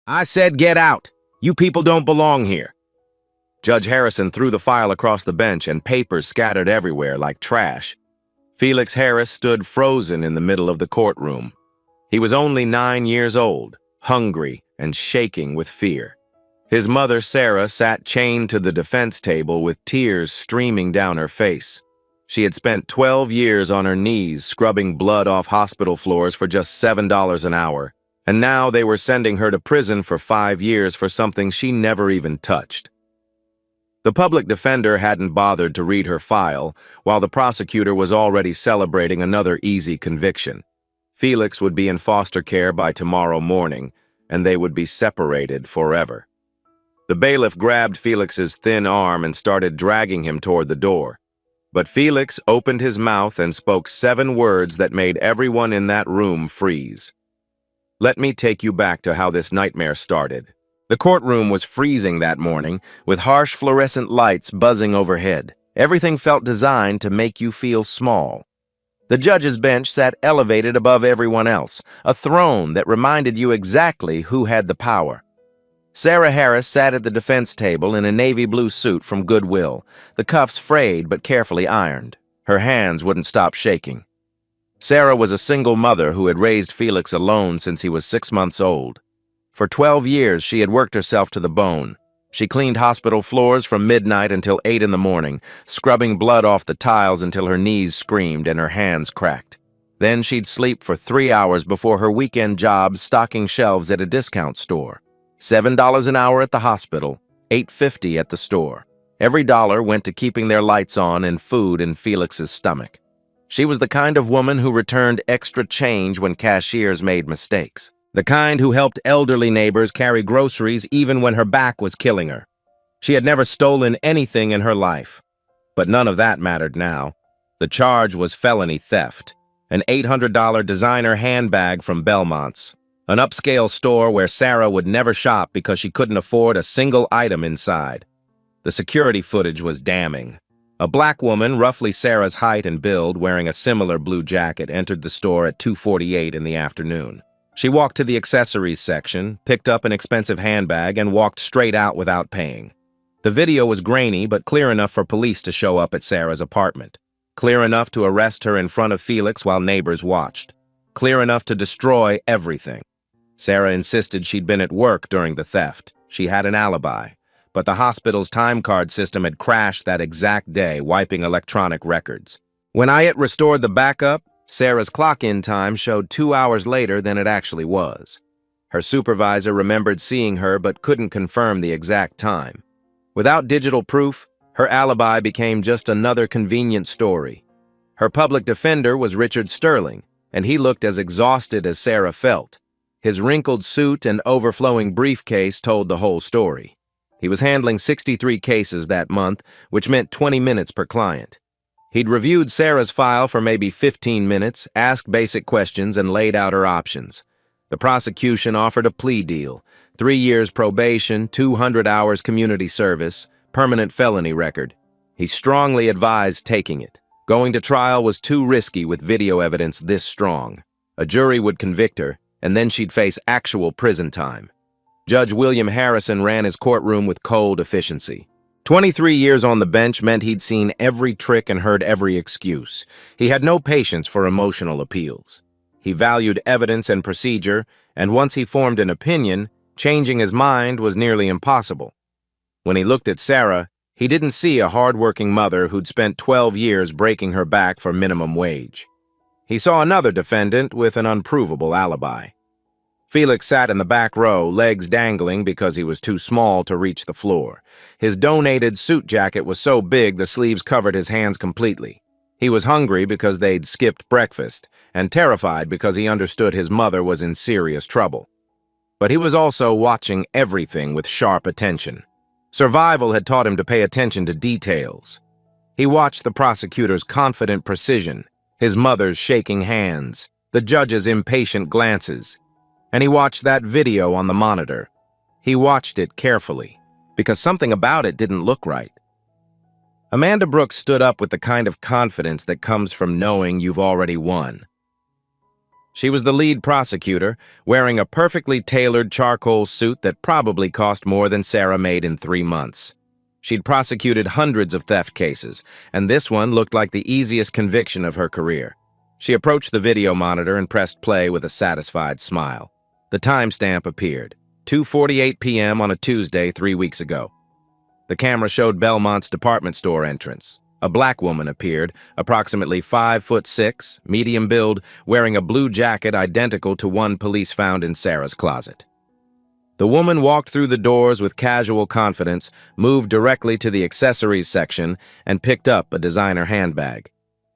I said get out. You people don't belong here. Judge Harrison threw the file across the bench and papers scattered everywhere like trash. Felix Harris stood frozen in the middle of the courtroom. He was only 9 years old, hungry and shaking with fear. His mother, Sarah, sat chained to the defense table with tears streaming down her face. She had spent 12 years on her knees scrubbing blood off hospital floors for just $7 an hour, and now they were sending her to prison for 5 years for something she never even touched. The public defender hadn't bothered to read her file, while the prosecutor was already celebrating another easy conviction. Felix would be in foster care by tomorrow morning, and they would be separated forever. The bailiff grabbed Felix's thin arm and started dragging him toward the door. But Felix opened his mouth and spoke 7 words that made everyone in that room freeze. Let me take you back to how this nightmare started. The courtroom was freezing that morning, with harsh fluorescent lights buzzing overhead. Everything felt designed to make you feel small. The judge's bench sat elevated above everyone else, a throne that reminded you exactly who had the power. Sarah Harris sat at the defense table in a navy blue suit from Goodwill, the cuffs frayed but carefully ironed. Her hands wouldn't stop shaking. Sarah was a single mother who had raised Felix alone since he was 6 months old. For 12 years, she had worked herself to the bone. She cleaned hospital floors from midnight until 8 in the morning, scrubbing blood off the tiles until her knees screamed and her hands cracked. Then she'd sleep for 3 hours before her weekend job stocking shelves at a discount store. $7 an hour at the hospital, $8.50 at the store. Every dollar went to keeping their lights on and food in Felix's stomach. She was the kind of woman who returned extra change when cashiers made mistakes. The kind who helped elderly neighbors carry groceries even when her back was killing her. She had never stolen anything in her life. But none of that mattered now. The charge was felony theft, an $800 designer handbag from Belmont's, an upscale store where Sarah would never shop because she couldn't afford a single item inside. The security footage was damning. A black woman, roughly Sarah's height and build, wearing a similar blue jacket, entered the store at 2:48 in the afternoon. She walked to the accessories section, picked up an expensive handbag, and walked straight out without paying. The video was grainy but clear enough for police to show up at Sarah's apartment. Clear enough to arrest her in front of Felix while neighbors watched. Clear enough to destroy everything. Sarah insisted she'd been at work during the theft. She had an alibi. But the hospital's time card system had crashed that exact day, wiping electronic records. When IET restored the backup, Sarah's clock-in time showed 2 hours later than it actually was. Her supervisor remembered seeing her but couldn't confirm the exact time. Without digital proof, her alibi became just another convenient story. Her public defender was Richard Sterling, and he looked as exhausted as Sarah felt. His wrinkled suit and overflowing briefcase told the whole story. He was handling 63 cases that month, which meant 20 minutes per client. He'd reviewed Sarah's file for maybe 15 minutes, asked basic questions, and laid out her options. The prosecution offered a plea deal: 3 years probation, 200 hours community service, permanent felony record. He strongly advised taking it. Going to trial was too risky with video evidence this strong. A jury would convict her, and then she'd face actual prison time. Judge William Harrison ran his courtroom with cold efficiency. 23 years on the bench meant he'd seen every trick and heard every excuse. He had no patience for emotional appeals. He valued evidence and procedure, and once he formed an opinion, changing his mind was nearly impossible. When he looked at Sarah, he didn't see a hard-working mother who'd spent 12 years breaking her back for minimum wage. He saw another defendant with an unprovable alibi. Felix sat in the back row, legs dangling because he was too small to reach the floor. His donated suit jacket was so big the sleeves covered his hands completely. He was hungry because they'd skipped breakfast, and terrified because he understood his mother was in serious trouble. But he was also watching everything with sharp attention. Survival had taught him to pay attention to details. He watched the prosecutor's confident precision, his mother's shaking hands, the judge's impatient glances. And he watched that video on the monitor. He watched it carefully, because something about it didn't look right. Amanda Brooks stood up with the kind of confidence that comes from knowing you've already won. She was the lead prosecutor, wearing a perfectly tailored charcoal suit that probably cost more than Sarah made in 3 months. She'd prosecuted hundreds of theft cases, and this one looked like the easiest conviction of her career. She approached the video monitor and pressed play with a satisfied smile. The timestamp appeared, 2:48 p.m. on a Tuesday 3 weeks ago. The camera showed Belmont's department store entrance. A black woman appeared, approximately 5'6", medium build, wearing a blue jacket identical to one police found in Sarah's closet. The woman walked through the doors with casual confidence, moved directly to the accessories section, and picked up a designer handbag.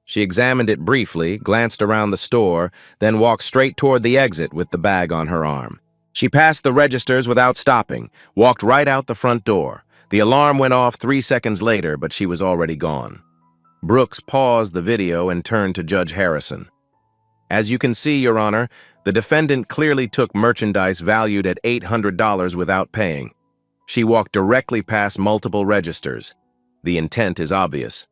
She examined it briefly, glanced around the store, then walked straight toward the exit with the bag on her arm. She passed the registers without stopping, walked right out the front door. The alarm went off 3 seconds later, but she was already gone. Brooks paused the video and turned to Judge Harrison. As you can see, Your Honor, the defendant clearly took merchandise valued at $800 without paying. She walked directly past multiple registers. The intent is obvious.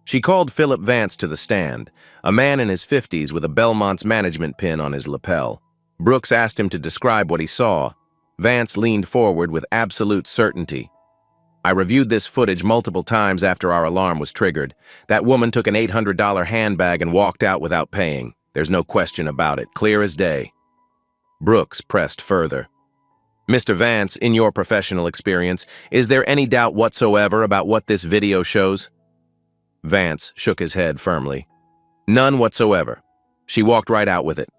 She called Philip Vance to the stand, a man in his 50s with a Belmont's management pin on his lapel. Brooks asked him to describe what he saw. Vance leaned forward with absolute certainty. I reviewed this footage multiple times after our alarm was triggered. That woman took an $800 handbag and walked out without paying. There's no question about it, clear as day. Brooks pressed further. Mr. Vance, in your professional experience, is there any doubt whatsoever about what this video shows? Vance shook his head firmly. None whatsoever. She walked right out with it.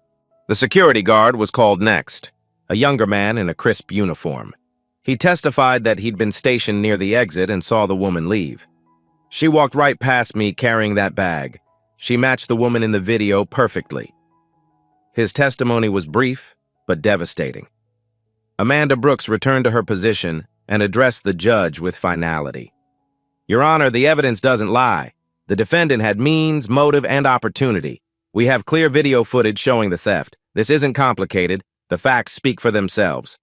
The security guard was called next, a younger man in a crisp uniform. He testified that he'd been stationed near the exit and saw the woman leave. She walked right past me carrying that bag. She matched the woman in the video perfectly. His testimony was brief, but devastating. Amanda Brooks returned to her position and addressed the judge with finality. Your Honor, the evidence doesn't lie. The defendant had means, motive, and opportunity. We have clear video footage showing the theft. This isn't complicated. The facts speak for themselves.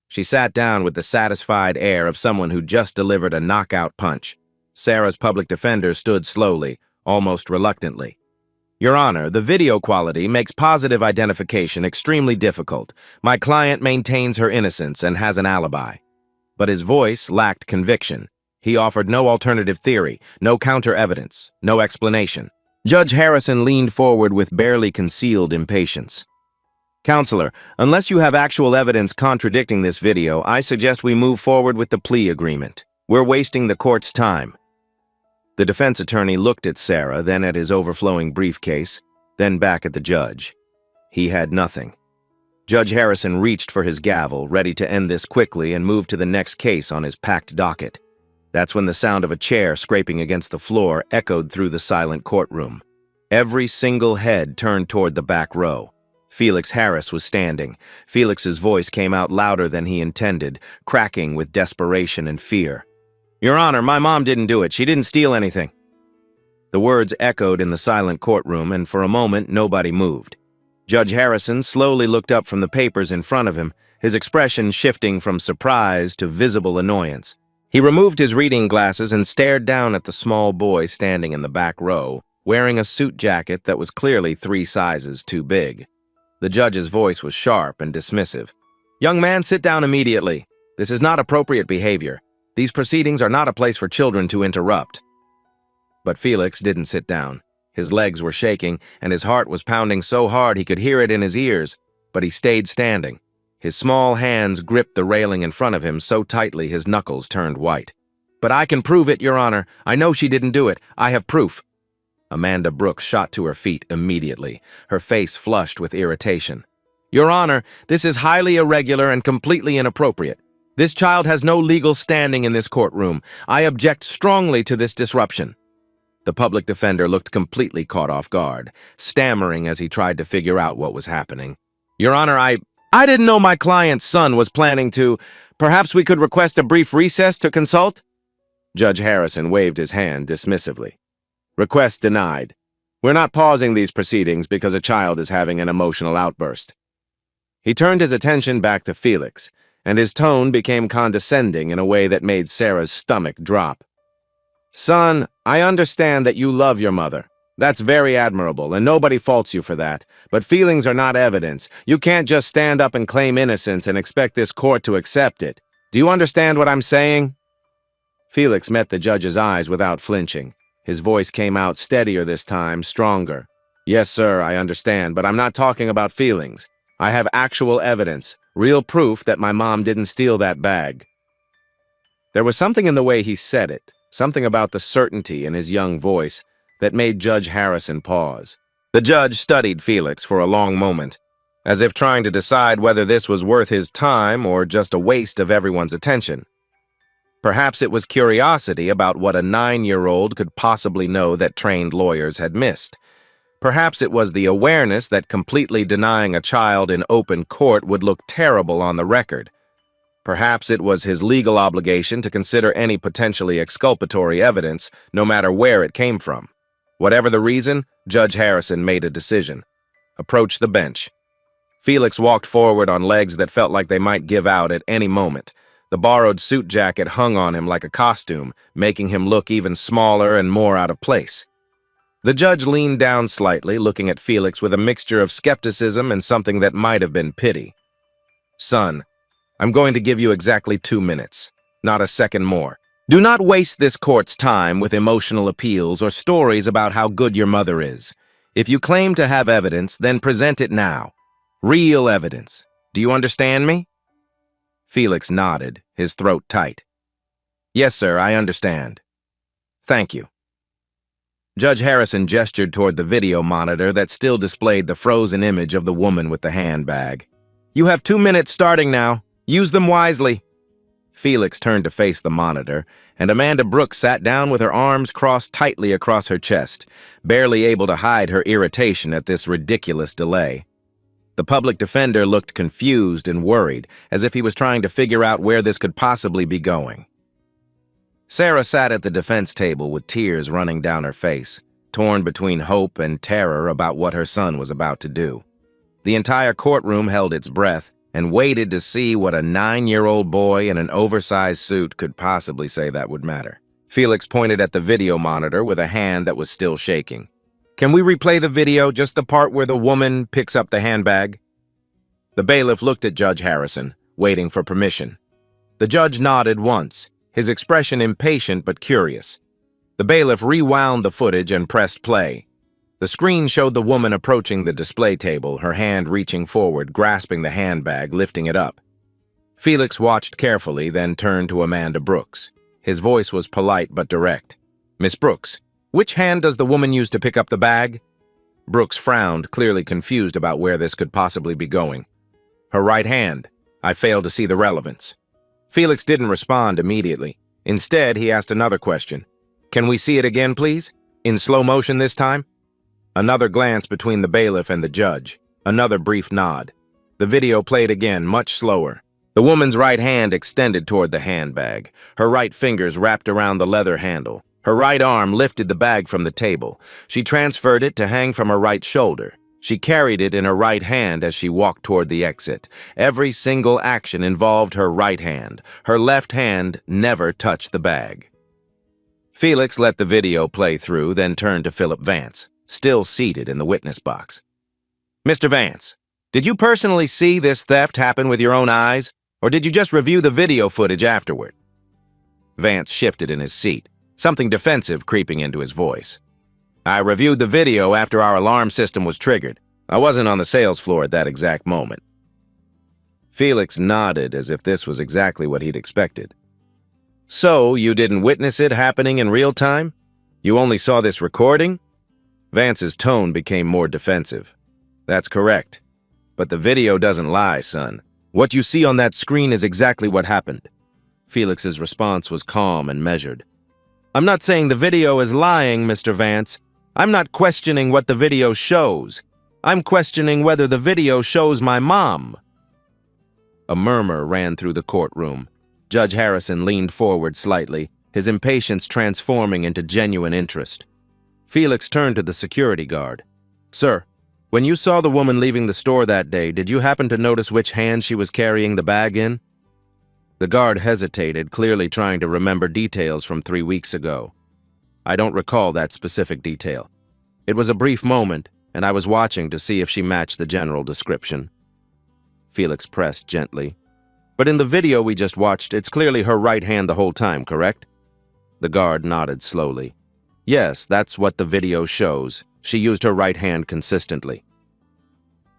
She sat down with the satisfied air of someone who just delivered a knockout punch. Sarah's public defender stood slowly, almost reluctantly. Your Honor, the video quality makes positive identification extremely difficult. My client maintains her innocence and has an alibi. But his voice lacked conviction. He offered no alternative theory, no counter-evidence, no explanation. Judge Harrison leaned forward with barely concealed impatience. Counselor, unless you have actual evidence contradicting this video, I suggest we move forward with the plea agreement. We're wasting the court's time. The defense attorney looked at Sarah, then at his overflowing briefcase, then back at the judge. He had nothing. Judge Harrison reached for his gavel, ready to end this quickly and move to the next case on his packed docket. That's when the sound of a chair scraping against the floor echoed through the silent courtroom. Every single head turned toward the back row. Felix Harris was standing. Felix's voice came out louder than he intended, cracking with desperation and fear. Your Honor, my mom didn't do it. She didn't steal anything. The words echoed in the silent courtroom, and for a moment, nobody moved. Judge Harrison slowly looked up from the papers in front of him, his expression shifting from surprise to visible annoyance. He removed his reading glasses and stared down at the small boy standing in the back row, wearing a suit jacket that was clearly 3 sizes too big. The judge's voice was sharp and dismissive. Young man, sit down immediately. This is not appropriate behavior. These proceedings are not a place for children to interrupt. But Felix didn't sit down. His legs were shaking, and his heart was pounding so hard he could hear it in his ears, but he stayed standing. His small hands gripped the railing in front of him so tightly his knuckles turned white. But I can prove it, Your Honor. I know she didn't do it. I have proof. Amanda Brooks shot to her feet immediately, her face flushed with irritation. Your Honor, this is highly irregular and completely inappropriate. This child has no legal standing in this courtroom. I object strongly to this disruption. The public defender looked completely caught off guard, stammering as he tried to figure out what was happening. Your Honor, I didn't know my client's son was planning to. Perhaps we could request a brief recess to consult? Judge Harrison waved his hand dismissively. Request denied. We're not pausing these proceedings because a child is having an emotional outburst. He turned his attention back to Felix, and his tone became condescending in a way that made Sarah's stomach drop. Son, I understand that you love your mother. That's very admirable, and nobody faults you for that. But feelings are not evidence. You can't just stand up and claim innocence and expect this court to accept it. Do you understand what I'm saying? Felix met the judge's eyes without flinching. His voice came out steadier this time, stronger. Yes, sir, I understand, but I'm not talking about feelings. I have actual evidence, real proof that my mom didn't steal that bag. There was something in the way he said it, something about the certainty in his young voice, that made Judge Harrison pause. The judge studied Felix for a long moment, as if trying to decide whether this was worth his time or just a waste of everyone's attention. Perhaps it was curiosity about what a 9-year-old could possibly know that trained lawyers had missed. Perhaps it was the awareness that completely denying a child in open court would look terrible on the record. Perhaps it was his legal obligation to consider any potentially exculpatory evidence, no matter where it came from. Whatever the reason, Judge Harrison made a decision. Approach the bench. Felix walked forward on legs that felt like they might give out at any moment. The borrowed suit jacket hung on him like a costume, making him look even smaller and more out of place. The judge leaned down slightly, looking at Felix with a mixture of skepticism and something that might have been pity. Son, I'm going to give you exactly 2 minutes, not a second more. Do not waste this court's time with emotional appeals or stories about how good your mother is. If you claim to have evidence, then present it now. Real evidence. Do you understand me? Felix nodded, his throat tight. Yes, sir, I understand. Thank you. Judge Harrison gestured toward the video monitor that still displayed the frozen image of the woman with the handbag. You have 2 minutes starting now. Use them wisely. Felix turned to face the monitor, and Amanda Brooks sat down with her arms crossed tightly across her chest, barely able to hide her irritation at this ridiculous delay. The public defender looked confused and worried, as if he was trying to figure out where this could possibly be going. Sarah sat at the defense table with tears running down her face, torn between hope and terror about what her son was about to do. The entire courtroom held its breath and waited to see what a 9-year-old boy in an oversized suit could possibly say that would matter. Felix pointed at the video monitor with a hand that was still shaking. Can we replay the video, just the part where the woman picks up the handbag? The bailiff looked at Judge Harrison, waiting for permission. The judge nodded once, his expression impatient but curious. The bailiff rewound the footage and pressed play. The screen showed the woman approaching the display table, her hand reaching forward, grasping the handbag, lifting it up. Felix watched carefully, then turned to Amanda Brooks. His voice was polite but direct. Miss Brooks, which hand does the woman use to pick up the bag? Brooks frowned, clearly confused about where this could possibly be going. Her right hand. I failed to see the relevance. Felix didn't respond immediately. Instead, he asked another question. Can we see it again, please? In slow motion this time? Another glance between the bailiff and the judge. Another brief nod. The video played again, much slower. The woman's right hand extended toward the handbag. Her right fingers wrapped around the leather handle. Her right arm lifted the bag from the table. She transferred it to hang from her right shoulder. She carried it in her right hand as she walked toward the exit. Every single action involved her right hand. Her left hand never touched the bag. Felix let the video play through, then turned to Philip Vance, still seated in the witness box. Mr. Vance, did you personally see this theft happen with your own eyes, or did you just review the video footage afterward? Vance shifted in his seat, something defensive creeping into his voice. I reviewed the video after our alarm system was triggered. I wasn't on the sales floor at that exact moment. Felix nodded as if this was exactly what he'd expected. So, you didn't witness it happening in real time? You only saw this recording? Vance's tone became more defensive. That's correct. But the video doesn't lie, son. What you see on that screen is exactly what happened. Felix's response was calm and measured. I'm not saying the video is lying, Mr. Vance. I'm not questioning what the video shows. I'm questioning whether the video shows my mom. A murmur ran through the courtroom. Judge Harrison leaned forward slightly, his impatience transforming into genuine interest. Felix turned to the security guard. Sir, when you saw the woman leaving the store that day, did you happen to notice which hand she was carrying the bag in? The guard hesitated, clearly trying to remember details from 3 weeks ago. I don't recall that specific detail. It was a brief moment, and I was watching to see if she matched the general description. Felix pressed gently. But in the video we just watched, it's clearly her right hand the whole time, correct? The guard nodded slowly. Yes, that's what the video shows. She used her right hand consistently.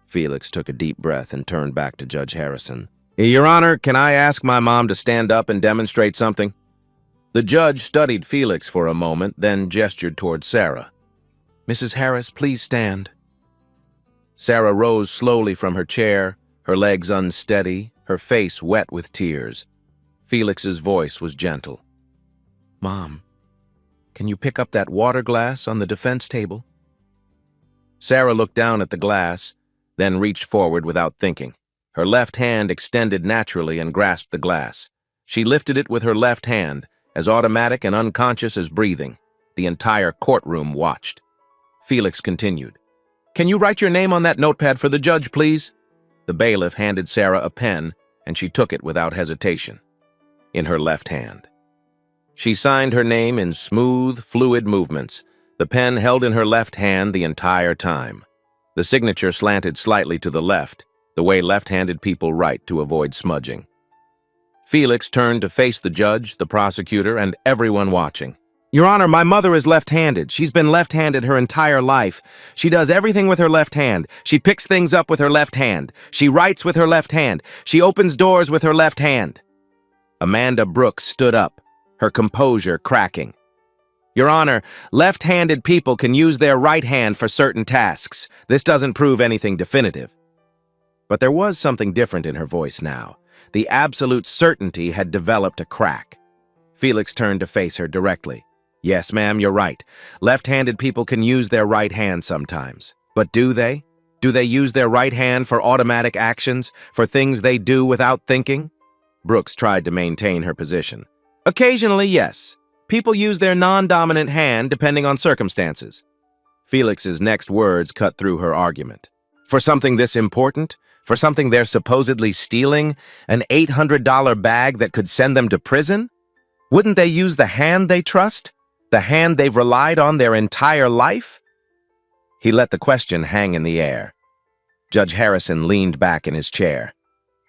Felix took a deep breath and turned back to Judge Harrison. Your Honor, can I ask my mom to stand up and demonstrate something? The judge studied Felix for a moment, then gestured toward Sarah. Mrs. Harris, please stand. Sarah rose slowly from her chair, her legs unsteady, her face wet with tears. Felix's voice was gentle. Mom, can you pick up that water glass on the defense table? Sarah looked down at the glass, then reached forward without thinking. Her left hand extended naturally and grasped the glass. She lifted it with her left hand, as automatic and unconscious as breathing. The entire courtroom watched. Felix continued. Can you write your name on that notepad for the judge, please? The bailiff handed Sarah a pen, and she took it without hesitation, in her left hand. She signed her name in smooth, fluid movements, the pen held in her left hand the entire time. The signature slanted slightly to the left, the way left-handed people write to avoid smudging. Felix turned to face the judge, the prosecutor, and everyone watching. Your Honor, my mother is left-handed. She's been left-handed her entire life. She does everything with her left hand. She picks things up with her left hand. She writes with her left hand. She opens doors with her left hand. Amanda Brooks stood up, her composure cracking. Your Honor, left-handed people can use their right hand for certain tasks. This doesn't prove anything definitive. But there was something different in her voice now. The absolute certainty had developed a crack. Felix turned to face her directly. Yes, ma'am, you're right. Left-handed people can use their right hand sometimes. But do they? Do they use their right hand for automatic actions, for things they do without thinking? Brooks tried to maintain her position. Occasionally, yes. People use their non-dominant hand depending on circumstances. Felix's next words cut through her argument. For something this important? For something they're supposedly stealing? An $800 bag that could send them to prison? Wouldn't they use the hand they trust? The hand they've relied on their entire life? He let the question hang in the air. Judge Harrison leaned back in his chair.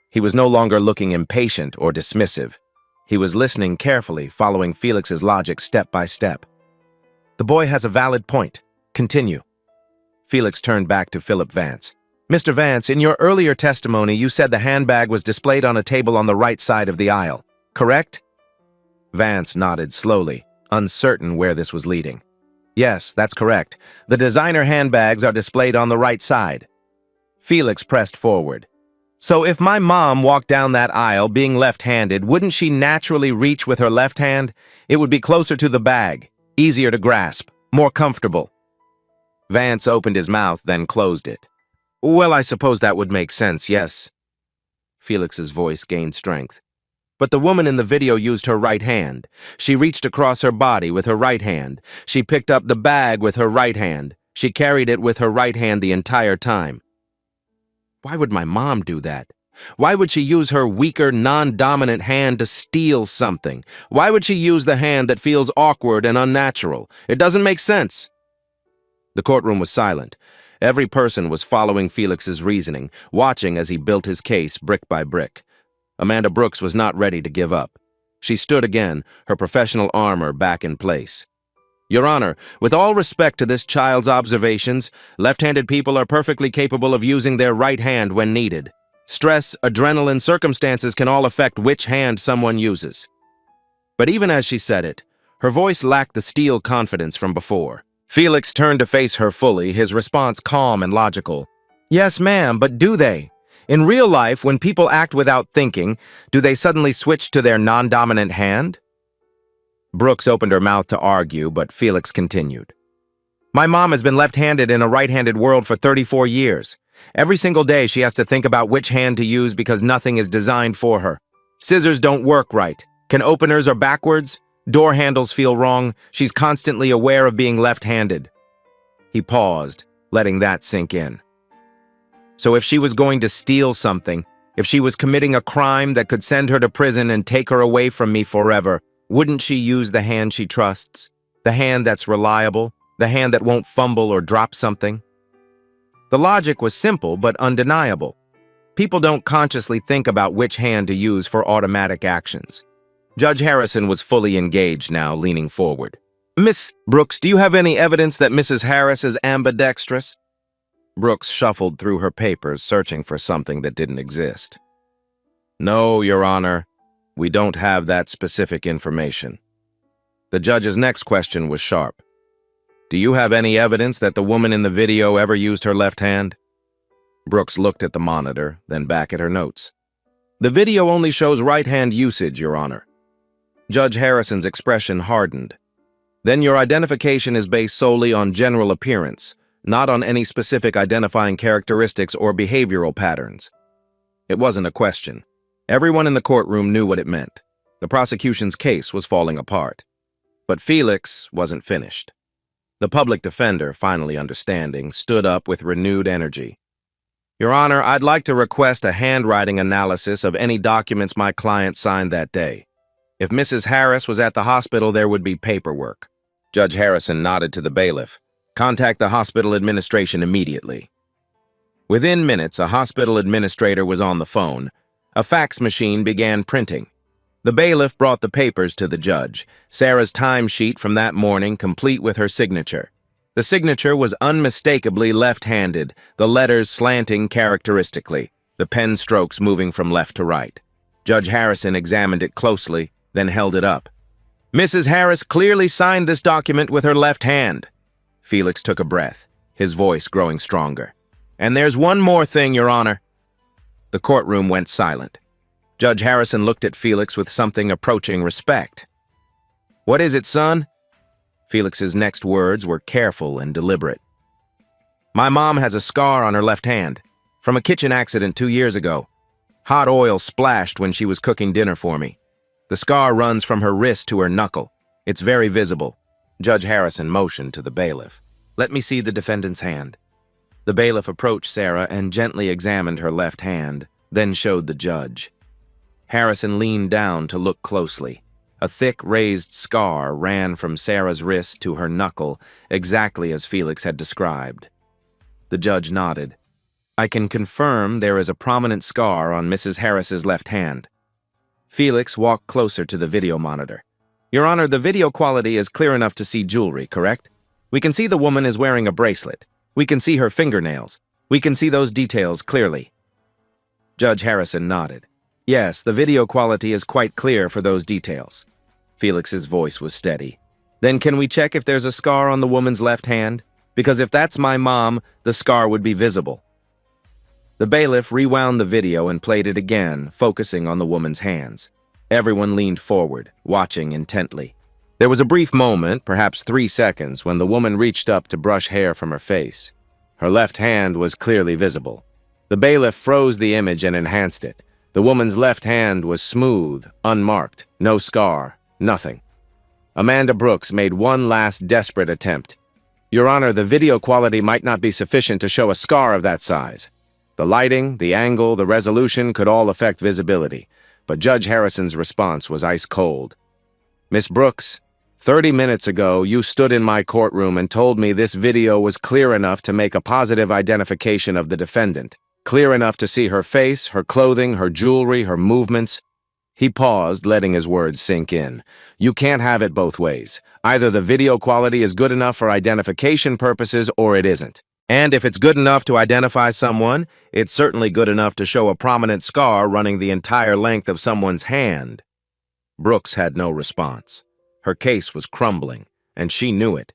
He was no longer looking impatient or dismissive. He was listening carefully, following Felix's logic step by step. The boy has a valid point. Continue. Felix turned back to Philip Vance. Mr. Vance, in your earlier testimony, you said the handbag was displayed on a table on the right side of the aisle, correct? Vance nodded slowly, uncertain where this was leading. Yes, that's correct. The designer handbags are displayed on the right side. Felix pressed forward. So if my mom walked down that aisle being left-handed, wouldn't she naturally reach with her left hand? It would be closer to the bag, easier to grasp, more comfortable. Vance opened his mouth, then closed it. Well, I suppose that would make sense, yes. Felix's voice gained strength. But the woman in the video used her right hand. She reached across her body with her right hand. She picked up the bag with her right hand. She carried it with her right hand the entire time. Why would my mom do that? Why would she use her weaker, non-dominant hand to steal something? Why would she use the hand that feels awkward and unnatural? It doesn't make sense. The courtroom was silent. Every person was following Felix's reasoning, watching as he built his case brick by brick. Amanda Brooks was not ready to give up. She stood again, her professional armor back in place. Your Honor, with all respect to this child's observations, left-handed people are perfectly capable of using their right hand when needed. Stress, adrenaline, circumstances can all affect which hand someone uses. But even as she said it, her voice lacked the steel confidence from before. Felix turned to face her fully, his response calm and logical. Yes, ma'am, but do they? In real life, when people act without thinking, do they suddenly switch to their non-dominant hand? Brooks opened her mouth to argue, but Felix continued. My mom has been left-handed in a right-handed world for 34 years. Every single day she has to think about which hand to use because nothing is designed for her. Scissors don't work right. Can openers are backwards? Door handles feel wrong. She's constantly aware of being left-handed. He paused, letting that sink in. So if she was going to steal something, if she was committing a crime that could send her to prison and take her away from me forever, wouldn't she use the hand she trusts? The hand that's reliable, The hand that won't fumble or drop something? The logic was simple but undeniable. People don't consciously think about which hand to use for automatic actions. Judge Harrison was fully engaged now, leaning forward. "Miss Brooks, do you have any evidence that Mrs. Harris is ambidextrous?" Brooks shuffled through her papers, searching for something that didn't exist. "No, Your Honor. We don't have that specific information." The judge's next question was sharp. "Do you have any evidence that the woman in the video ever used her left hand?" Brooks looked at the monitor, then back at her notes. "The video only shows right-hand usage, Your Honor." Judge Harrison's expression hardened. "Then your identification is based solely on general appearance, not on any specific identifying characteristics or behavioral patterns." It wasn't a question. Everyone in the courtroom knew what it meant. The prosecution's case was falling apart. But Felix wasn't finished. The public defender, finally understanding, stood up with renewed energy. "Your Honor, I'd like to request a handwriting analysis of any documents my client signed that day. If Mrs. Harris was at the hospital, there would be paperwork." Judge Harrison nodded to the bailiff. "Contact the hospital administration immediately." Within minutes, a hospital administrator was on the phone. A fax machine began printing. The bailiff brought the papers to the judge, Sarah's timesheet from that morning complete with her signature. The signature was unmistakably left-handed, the letters slanting characteristically, the pen strokes moving from left to right. Judge Harrison examined it closely, then held it up. "Mrs. Harris clearly signed this document with her left hand." Felix took a breath, his voice growing stronger. "And there's one more thing, Your Honor." The courtroom went silent. Judge Harrison looked at Felix with something approaching respect. "What is it, son?" Felix's next words were careful and deliberate. "My mom has a scar on her left hand, from a kitchen accident 2 years ago. Hot oil splashed when she was cooking dinner for me. The scar runs from her wrist to her knuckle. It's very visible." Judge Harrison motioned to the bailiff. "Let me see the defendant's hand." The bailiff approached Sarah and gently examined her left hand, then showed the judge. Harrison leaned down to look closely. A thick, raised scar ran from Sarah's wrist to her knuckle, exactly as Felix had described. The judge nodded. "I can confirm there is a prominent scar on Mrs. Harris's left hand." Felix walked closer to the video monitor. "Your Honor, the video quality is clear enough to see jewelry, correct? We can see the woman is wearing a bracelet. We can see her fingernails. We can see those details clearly." Judge Harrison nodded. "Yes, the video quality is quite clear for those details." Felix's voice was steady. "Then can we check if there's a scar on the woman's left hand? Because if that's my mom, the scar would be visible." The bailiff rewound the video and played it again, focusing on the woman's hands. Everyone leaned forward, watching intently. There was a brief moment, perhaps 3 seconds, when the woman reached up to brush hair from her face. Her left hand was clearly visible. The bailiff froze the image and enhanced it. The woman's left hand was smooth, unmarked, no scar, nothing. Amanda Brooks made one last desperate attempt. "Your Honor, the video quality might not be sufficient to show a scar of that size. The lighting, the angle, the resolution could all affect visibility, but Judge Harrison's response was ice cold. Miss Brooks, 30 minutes ago, you stood in my courtroom and told me this video was clear enough to make a positive identification of the defendant. Clear enough to see her face, her clothing, her jewelry, her movements." He paused, letting his words sink in. "You can't have it both ways. Either the video quality is good enough for identification purposes or it isn't. And if it's good enough to identify someone, it's certainly good enough to show a prominent scar running the entire length of someone's hand." Brooks had no response. Her case was crumbling, and she knew it.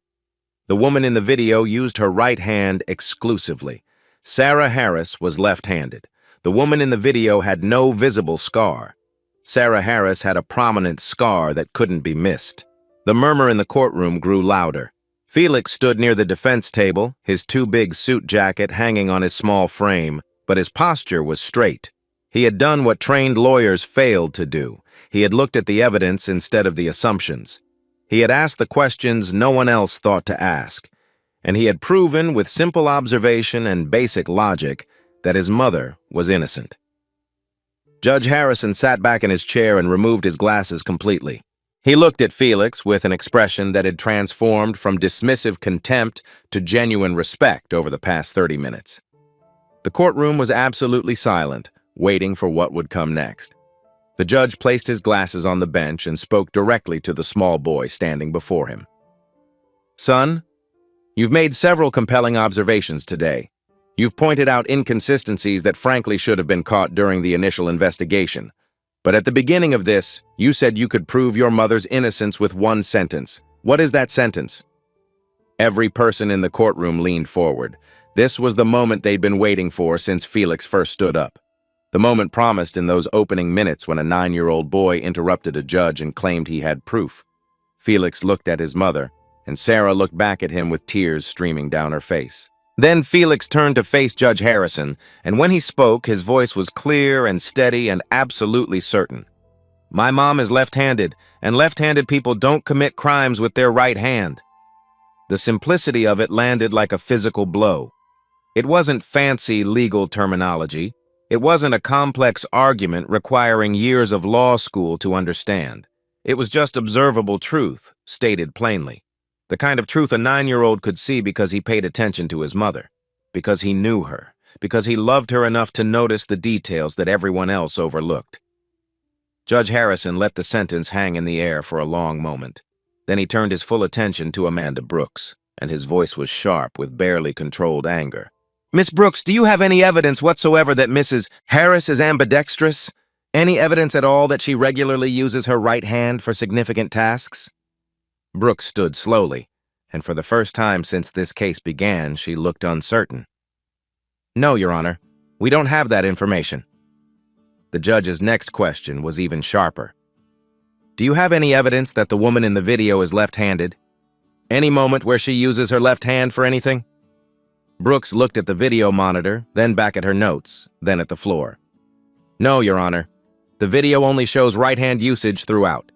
The woman in the video used her right hand exclusively. Sarah Harris was left-handed. The woman in the video had no visible scar. Sarah Harris had a prominent scar that couldn't be missed. The murmur in the courtroom grew louder. Felix stood near the defense table, his too-big suit jacket hanging on his small frame, but his posture was straight. He had done what trained lawyers failed to do. He had looked at the evidence instead of the assumptions. He had asked the questions no one else thought to ask. And he had proven with simple observation and basic logic that his mother was innocent. Judge Harrison sat back in his chair and removed his glasses completely. He looked at Felix with an expression that had transformed from dismissive contempt to genuine respect over the past 30 minutes. The courtroom was absolutely silent, waiting for what would come next. The judge placed his glasses on the bench and spoke directly to the small boy standing before him. "Son, you've made several compelling observations today. You've pointed out inconsistencies that frankly should have been caught during the initial investigation. But at the beginning of this, you said you could prove your mother's innocence with one sentence. What is that sentence?" Every person in the courtroom leaned forward. This was the moment they'd been waiting for since Felix first stood up. The moment promised in those opening minutes when a 9-year-old boy interrupted a judge and claimed he had proof. Felix looked at his mother, and Sarah looked back at him with tears streaming down her face. Then Felix turned to face Judge Harrison, and when he spoke, his voice was clear and steady and absolutely certain. "My mom is left-handed, and left-handed people don't commit crimes with their right hand." The simplicity of it landed like a physical blow. It wasn't fancy legal terminology. It wasn't a complex argument requiring years of law school to understand. It was just observable truth, stated plainly. The kind of truth a 9-year-old could see because he paid attention to his mother, because he knew her, because he loved her enough to notice the details that everyone else overlooked. Judge Harrison let the sentence hang in the air for a long moment. Then he turned his full attention to Amanda Brooks, and his voice was sharp with barely controlled anger. "Miss Brooks, do you have any evidence whatsoever that Mrs. Harris is ambidextrous? Any evidence at all that she regularly uses her right hand for significant tasks?" Brooks stood slowly, and for the first time since this case began, she looked uncertain. "No, Your Honor, we don't have that information." The judge's next question was even sharper. "Do you have any evidence that the woman in the video is left-handed? Any moment where she uses her left hand for anything?" Brooks looked at the video monitor, then back at her notes, then at the floor. "No, Your Honor. The video only shows right-hand usage throughout."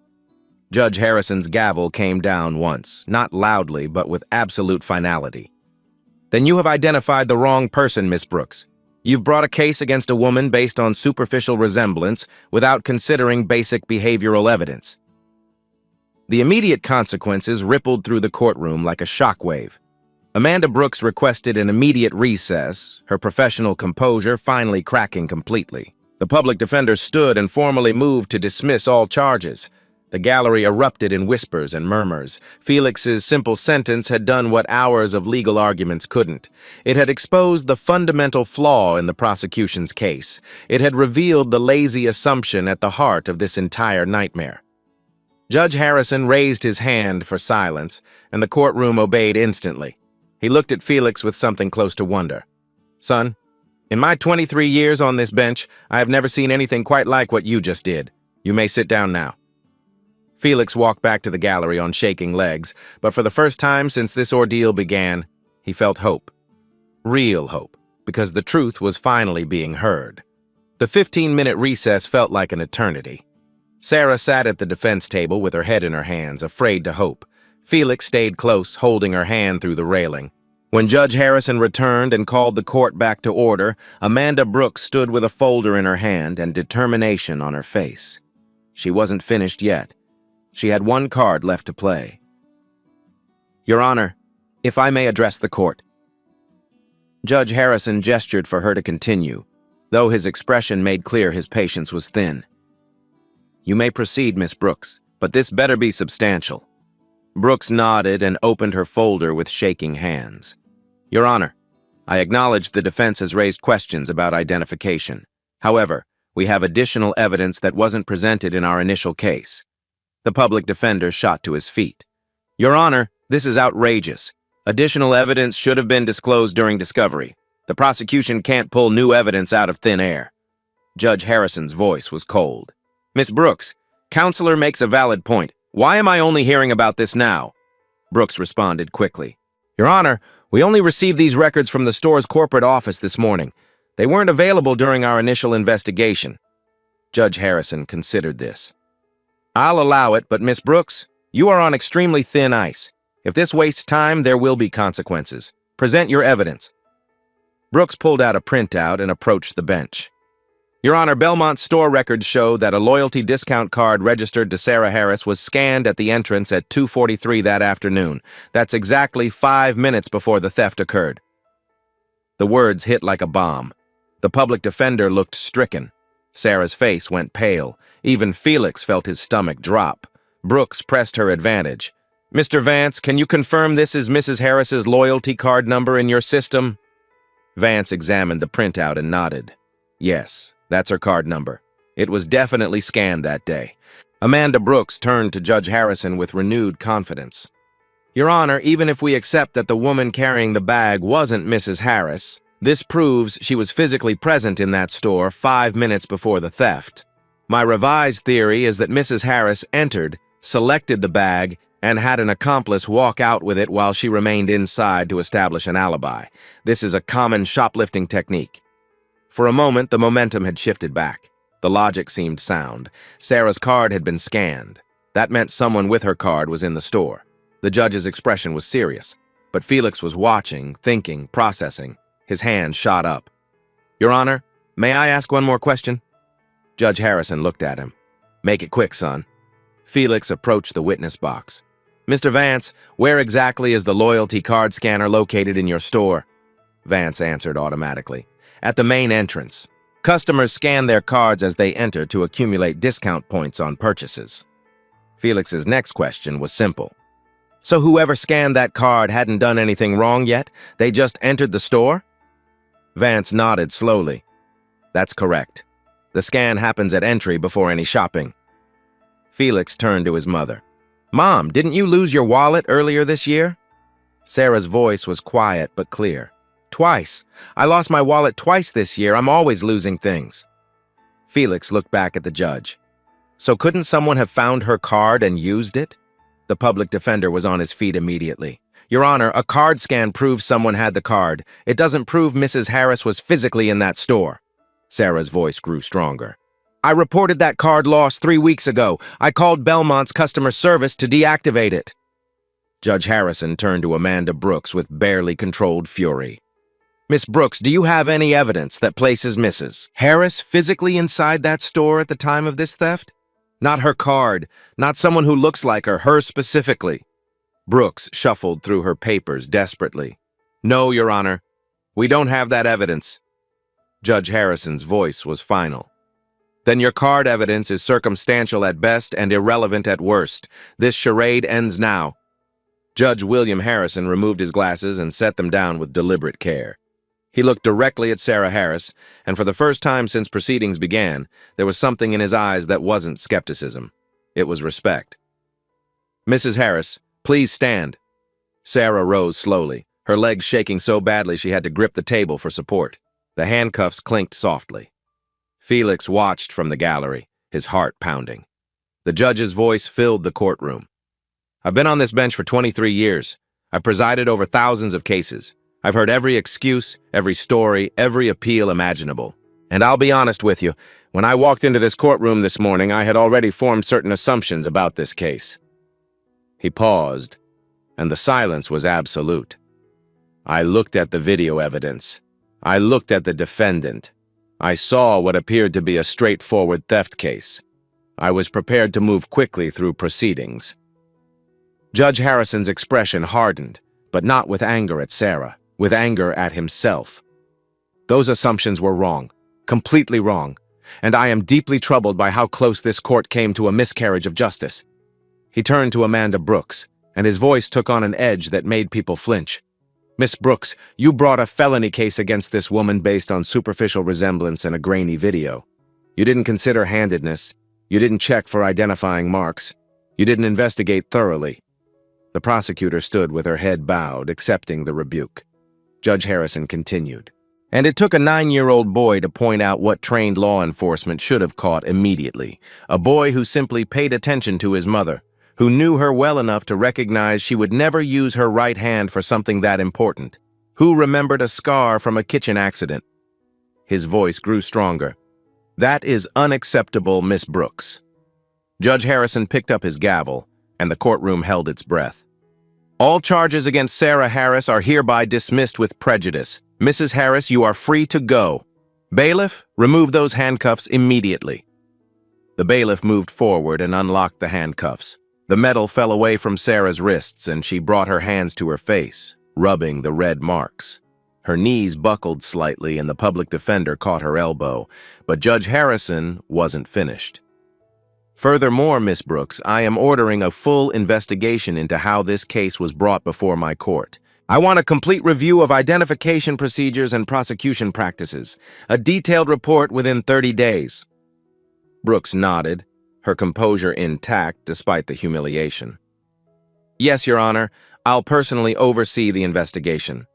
Judge Harrison's gavel came down once, not loudly, but with absolute finality. "Then you have identified the wrong person, Miss Brooks. You've brought a case against a woman based on superficial resemblance without considering basic behavioral evidence." The immediate consequences rippled through the courtroom like a shockwave. Amanda Brooks requested an immediate recess, her professional composure finally cracking completely. The public defender stood and formally moved to dismiss all charges. The gallery erupted in whispers and murmurs. Felix's simple sentence had done what hours of legal arguments couldn't. It had exposed the fundamental flaw in the prosecution's case. It had revealed the lazy assumption at the heart of this entire nightmare. Judge Harrison raised his hand for silence, and the courtroom obeyed instantly. He looked at Felix with something close to wonder. "Son, in my 23 years on this bench, I have never seen anything quite like what you just did. You may sit down now." Felix walked back to the gallery on shaking legs, but for the first time since this ordeal began, he felt hope. Real hope, because the truth was finally being heard. The 15-minute recess felt like an eternity. Sarah sat at the defense table with her head in her hands, afraid to hope. Felix stayed close, holding her hand through the railing. When Judge Harrison returned and called the court back to order, Amanda Brooks stood with a folder in her hand and determination on her face. She wasn't finished yet. She had one card left to play. "Your Honor, if I may address the court." Judge Harrison gestured for her to continue, though his expression made clear his patience was thin. "You may proceed, Miss Brooks, but this better be substantial." Brooks nodded and opened her folder with shaking hands. "Your Honor, I acknowledge the defense has raised questions about identification. However, we have additional evidence that wasn't presented in our initial case." The public defender shot to his feet. "Your Honor, this is outrageous. Additional evidence should have been disclosed during discovery. The prosecution can't pull new evidence out of thin air." Judge Harrison's voice was cold. "Miss Brooks, counselor makes a valid point. Why am I only hearing about this now?" Brooks responded quickly. "Your Honor, we only received these records from the store's corporate office this morning. They weren't available during our initial investigation." Judge Harrison considered this. "I'll allow it, but Miss Brooks, you are on extremely thin ice. If this wastes time, there will be consequences. Present your evidence." Brooks pulled out a printout and approached the bench. Your Honor, Belmont's store records show that a loyalty discount card registered to Sarah Harris was scanned at the entrance at 2:43 that afternoon. That's exactly 5 minutes before the theft occurred. The words hit like a bomb. The public defender looked stricken. Sarah's face went pale. Even Felix felt his stomach drop. Brooks pressed her advantage. Mr. Vance, can you confirm this is Mrs. Harris's loyalty card number in your system? Vance examined the printout and nodded. Yes, that's her card number. It was definitely scanned that day. Amanda Brooks turned to Judge Harrison with renewed confidence. Your Honor, even if we accept that the woman carrying the bag wasn't Mrs. Harris, this proves she was physically present in that store 5 minutes before the theft. My revised theory is that Mrs. Harris entered, selected the bag, and had an accomplice walk out with it while she remained inside to establish an alibi. This is a common shoplifting technique. For a moment, the momentum had shifted back. The logic seemed sound. Sarah's card had been scanned. That meant someone with her card was in the store. The judge's expression was serious, but Felix was watching, thinking, processing. His hand shot up. Your Honor, may I ask one more question? Judge Harrison looked at him. Make it quick, son. Felix approached the witness box. Mr. Vance, where exactly is the loyalty card scanner located in your store? Vance answered automatically. At the main entrance. Customers scan their cards as they enter to accumulate discount points on purchases. Felix's next question was simple. So whoever scanned that card hadn't done anything wrong yet? They just entered the store? Vance nodded slowly. That's correct. The scan happens at entry before any shopping. Felix turned to his mother. Mom, didn't you lose your wallet earlier this year? Sarah's voice was quiet but clear. Twice. I lost my wallet twice this year. I'm always losing things. Felix looked back at the judge. So couldn't someone have found her card and used it? The public defender was on his feet immediately. Your Honor, a card scan proves someone had the card. It doesn't prove Mrs. Harris was physically in that store. Sarah's voice grew stronger. I reported that card lost 3 weeks ago. I called Belmont's customer service to deactivate it. Judge Harrison turned to Amanda Brooks with barely controlled fury. Miss Brooks, do you have any evidence that places Mrs. Harris physically inside that store at the time of this theft? Not her card, not someone who looks like her specifically. Brooks shuffled through her papers desperately. No, Your Honor, we don't have that evidence. Judge Harrison's voice was final. Then your card evidence is circumstantial at best and irrelevant at worst. This charade ends now. Judge William Harrison removed his glasses and set them down with deliberate care. He looked directly at Sarah Harris, and for the first time since proceedings began, there was something in his eyes that wasn't skepticism. It was respect. Mrs. Harris, please stand. Sarah rose slowly, her legs shaking so badly she had to grip the table for support. The handcuffs clinked softly. Felix watched from the gallery, his heart pounding. The judge's voice filled the courtroom. I've been on this bench for 23 years. I've presided over thousands of cases. I've heard every excuse, every story, every appeal imaginable. And I'll be honest with you, when I walked into this courtroom this morning, I had already formed certain assumptions about this case. He paused, and the silence was absolute. I looked at the video evidence. I looked at the defendant. I saw what appeared to be a straightforward theft case. I was prepared to move quickly through proceedings. Judge Harrison's expression hardened, but not with anger at Sarah, with anger at himself. Those assumptions were wrong, completely wrong, and I am deeply troubled by how close this court came to a miscarriage of justice. He turned to Amanda Brooks, and his voice took on an edge that made people flinch. Miss Brooks, you brought a felony case against this woman based on superficial resemblance and a grainy video. You didn't consider handedness. You didn't check for identifying marks. You didn't investigate thoroughly. The prosecutor stood with her head bowed, accepting the rebuke. Judge Harrison continued. And it took a 9-year-old boy to point out what trained law enforcement should have caught immediately. A boy who simply paid attention to his mother, who knew her well enough to recognize she would never use her right hand for something that important, who remembered a scar from a kitchen accident. His voice grew stronger. That is unacceptable, Miss Brooks. Judge Harrison picked up his gavel, and the courtroom held its breath. All charges against Sarah Harris are hereby dismissed with prejudice. Mrs. Harris, you are free to go. Bailiff, remove those handcuffs immediately. The bailiff moved forward and unlocked the handcuffs. The metal fell away from Sarah's wrists and she brought her hands to her face, rubbing the red marks. Her knees buckled slightly and the public defender caught her elbow, but Judge Harrison wasn't finished. Furthermore, Miss Brooks, I am ordering a full investigation into how this case was brought before my court. I want a complete review of identification procedures and prosecution practices. A detailed report within 30 days. Brooks nodded, her composure intact despite the humiliation. Yes, Your Honor, I'll personally oversee the investigation.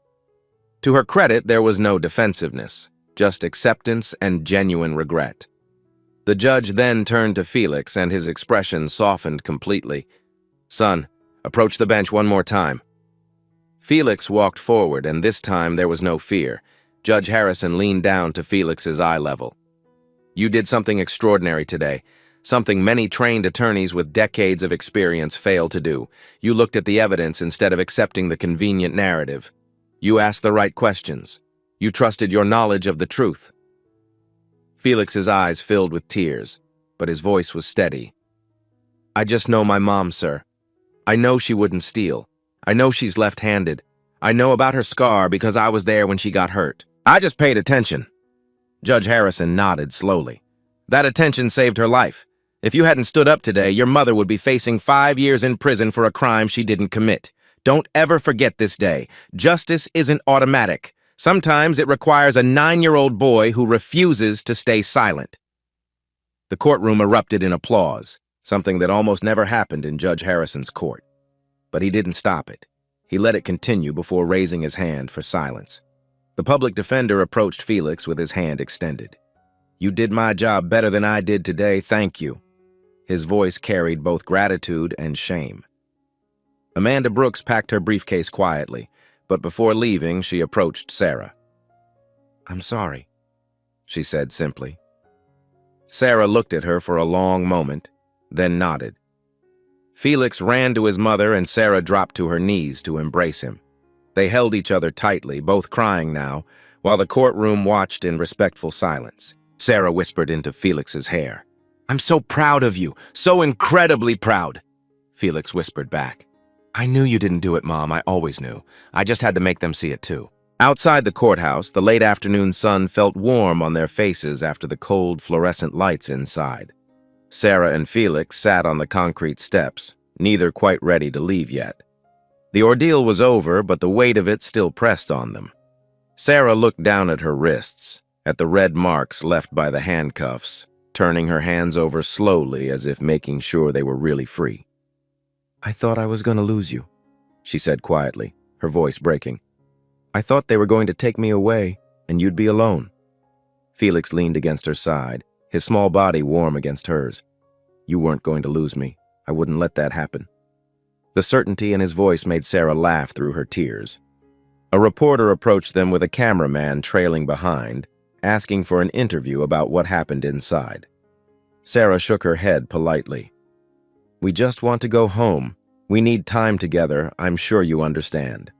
To her credit, there was no defensiveness, just acceptance and genuine regret. The judge then turned to Felix and his expression softened completely. Son, approach the bench one more time. Felix walked forward, and this time there was no fear. Judge Harrison leaned down to Felix's eye level. You did something extraordinary today, something many trained attorneys with decades of experience fail to do. You looked at the evidence instead of accepting the convenient narrative. You asked the right questions. You trusted your knowledge of the truth. Felix's eyes filled with tears, but his voice was steady. I just know my mom, sir. I know she wouldn't steal. I know she's left-handed. I know about her scar because I was there when she got hurt. I just paid attention. Judge Harrison nodded slowly. That attention saved her life. If you hadn't stood up today, your mother would be facing 5 years in prison for a crime she didn't commit. Don't ever forget this day. Justice isn't automatic. Sometimes it requires a 9-year-old boy who refuses to stay silent. The courtroom erupted in applause, something that almost never happened in Judge Harrison's court. But he didn't stop it. He let it continue before raising his hand for silence. The public defender approached Felix with his hand extended. You did my job better than I did today, thank you. His voice carried both gratitude and shame. Amanda Brooks packed her briefcase quietly, but before leaving, she approached Sarah. I'm sorry, she said simply. Sarah looked at her for a long moment, then nodded. Felix ran to his mother and Sarah dropped to her knees to embrace him. They held each other tightly, both crying now, while the courtroom watched in respectful silence. Sarah whispered into Felix's hair. I'm so proud of you, so incredibly proud, Felix whispered back. I knew you didn't do it, Mom, I always knew. I just had to make them see it too. Outside the courthouse, the late afternoon sun felt warm on their faces after the cold fluorescent lights inside. Sarah and Felix sat on the concrete steps, neither quite ready to leave yet. The ordeal was over, but the weight of it still pressed on them. Sarah looked down at her wrists, at the red marks left by the handcuffs, turning her hands over slowly as if making sure they were really free. I thought I was going to lose you, she said quietly, her voice breaking. I thought they were going to take me away, and you'd be alone. Felix leaned against her side, his small body warm against hers. You weren't going to lose me. I wouldn't let that happen. The certainty in his voice made Sarah laugh through her tears. A reporter approached them with a cameraman trailing behind, asking for an interview about what happened inside. Sarah shook her head politely. We just want to go home. We need time together, I'm sure you understand.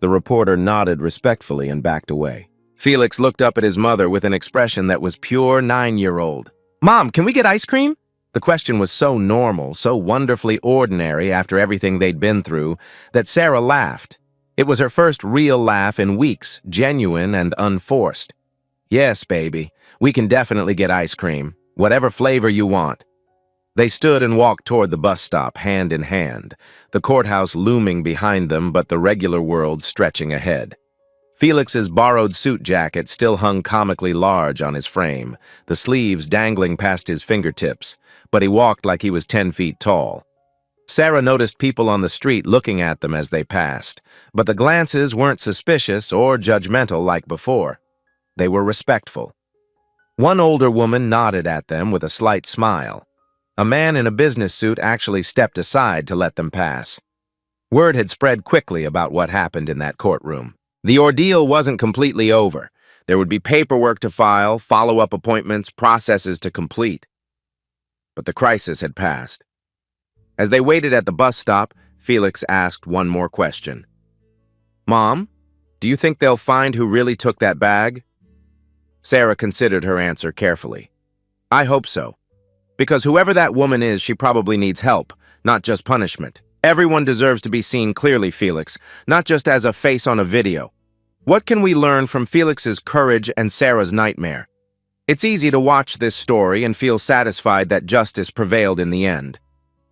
The reporter nodded respectfully and backed away. Felix looked up at his mother with an expression that was pure 9-year-old. Mom, can we get ice cream? The question was so normal, so wonderfully ordinary after everything they'd been through, that Sarah laughed. It was her first real laugh in weeks, genuine and unforced. Yes, baby, we can definitely get ice cream, whatever flavor you want. They stood and walked toward the bus stop, hand in hand, the courthouse looming behind them but the regular world stretching ahead. Felix's borrowed suit jacket still hung comically large on his frame, the sleeves dangling past his fingertips, but he walked like he was 10 feet tall. Sarah noticed people on the street looking at them as they passed, but the glances weren't suspicious or judgmental like before. They were respectful. One older woman nodded at them with a slight smile. A man in a business suit actually stepped aside to let them pass. Word had spread quickly about what happened in that courtroom. The ordeal wasn't completely over. There would be paperwork to file, follow-up appointments, processes to complete. But the crisis had passed. As they waited at the bus stop, Felix asked one more question. Mom, do you think they'll find who really took that bag? Sarah considered her answer carefully. I hope so. Because whoever that woman is, she probably needs help, not just punishment. Everyone deserves to be seen clearly, Felix, not just as a face on a video. What can we learn from Felix's courage and Sarah's nightmare? It's easy to watch this story and feel satisfied that justice prevailed in the end.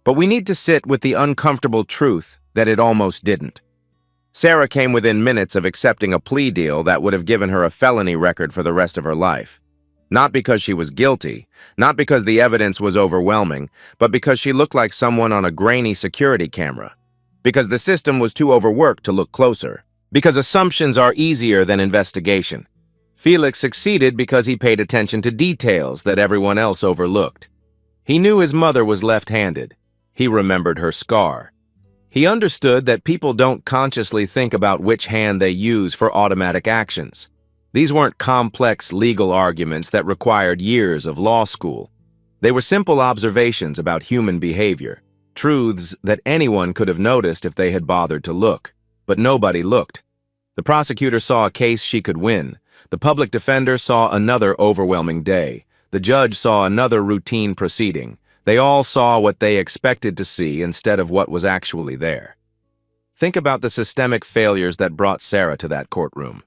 But we need to sit with the uncomfortable truth that it almost didn't. Sarah came within minutes of accepting a plea deal that would have given her a felony record for the rest of her life. Not because she was guilty, not because the evidence was overwhelming, but because she looked like someone on a grainy security camera. Because the system was too overworked to look closer. Because assumptions are easier than investigation. Felix succeeded because he paid attention to details that everyone else overlooked. He knew his mother was left-handed. He remembered her scar. He understood that people don't consciously think about which hand they use for automatic actions. These weren't complex legal arguments that required years of law school. They were simple observations about human behavior, truths that anyone could have noticed if they had bothered to look. But nobody looked. The prosecutor saw a case she could win. The public defender saw another overwhelming day. The judge saw another routine proceeding. They all saw what they expected to see instead of what was actually there. Think about the systemic failures that brought Sarah to that courtroom.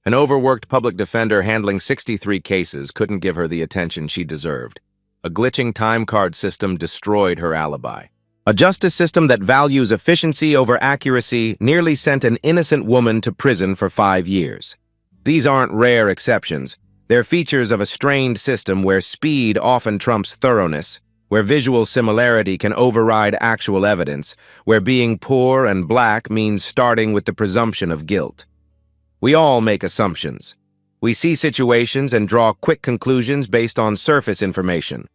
An overworked public defender handling 63 cases couldn't give her the attention she deserved. A glitching time card system destroyed her alibi. A justice system that values efficiency over accuracy nearly sent an innocent woman to prison for 5 years. These aren't rare exceptions. They're features of a strained system where speed often trumps thoroughness, where visual similarity can override actual evidence, where being poor and black means starting with the presumption of guilt. We all make assumptions. We see situations and draw quick conclusions based on surface information.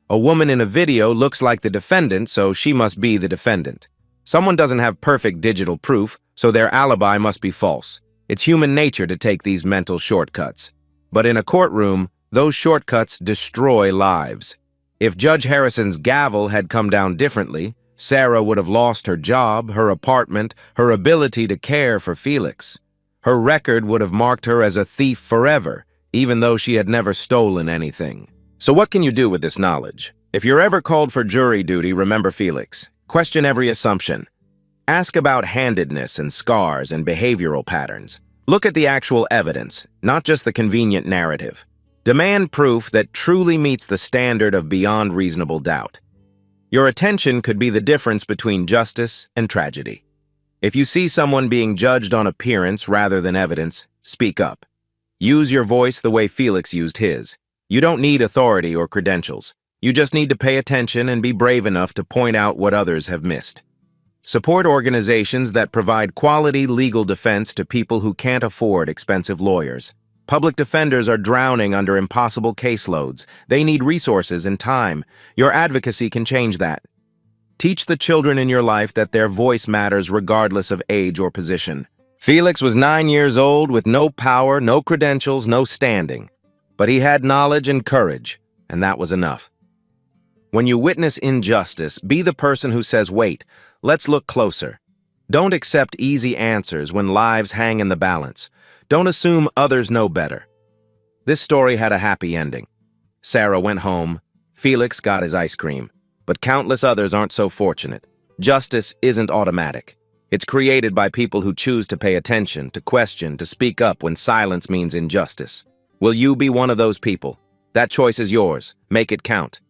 A woman in a video looks like the defendant, so she must be the defendant. Someone doesn't have perfect digital proof, so their alibi must be false. It's human nature to take these mental shortcuts. But in a courtroom, those shortcuts destroy lives. If Judge Harrison's gavel had come down differently, Sarah would have lost her job, her apartment, her ability to care for Felix. Her record would have marked her as a thief forever, even though she had never stolen anything. So what can you do with this knowledge? If you're ever called for jury duty, remember Felix. Question every assumption. Ask about handedness and scars and behavioral patterns. Look at the actual evidence, not just the convenient narrative. Demand proof that truly meets the standard of beyond reasonable doubt. Your attention could be the difference between justice and tragedy. If you see someone being judged on appearance rather than evidence, speak up. Use your voice the way Felix used his. You don't need authority or credentials. You just need to pay attention and be brave enough to point out what others have missed. Support organizations that provide quality legal defense to people who can't afford expensive lawyers. Public defenders are drowning under impossible caseloads. They need resources and time. Your advocacy can change that. Teach the children in your life that their voice matters regardless of age or position. Felix was 9 years old with no power, no credentials, no standing. But he had knowledge and courage, and that was enough. When you witness injustice, be the person who says, wait, let's look closer. Don't accept easy answers when lives hang in the balance. Don't assume others know better. This story had a happy ending. Sarah went home. Felix got his ice cream. But countless others aren't so fortunate. Justice isn't automatic. It's created by people who choose to pay attention, to question, to speak up when silence means injustice. Will you be one of those people? That choice is yours. Make it count.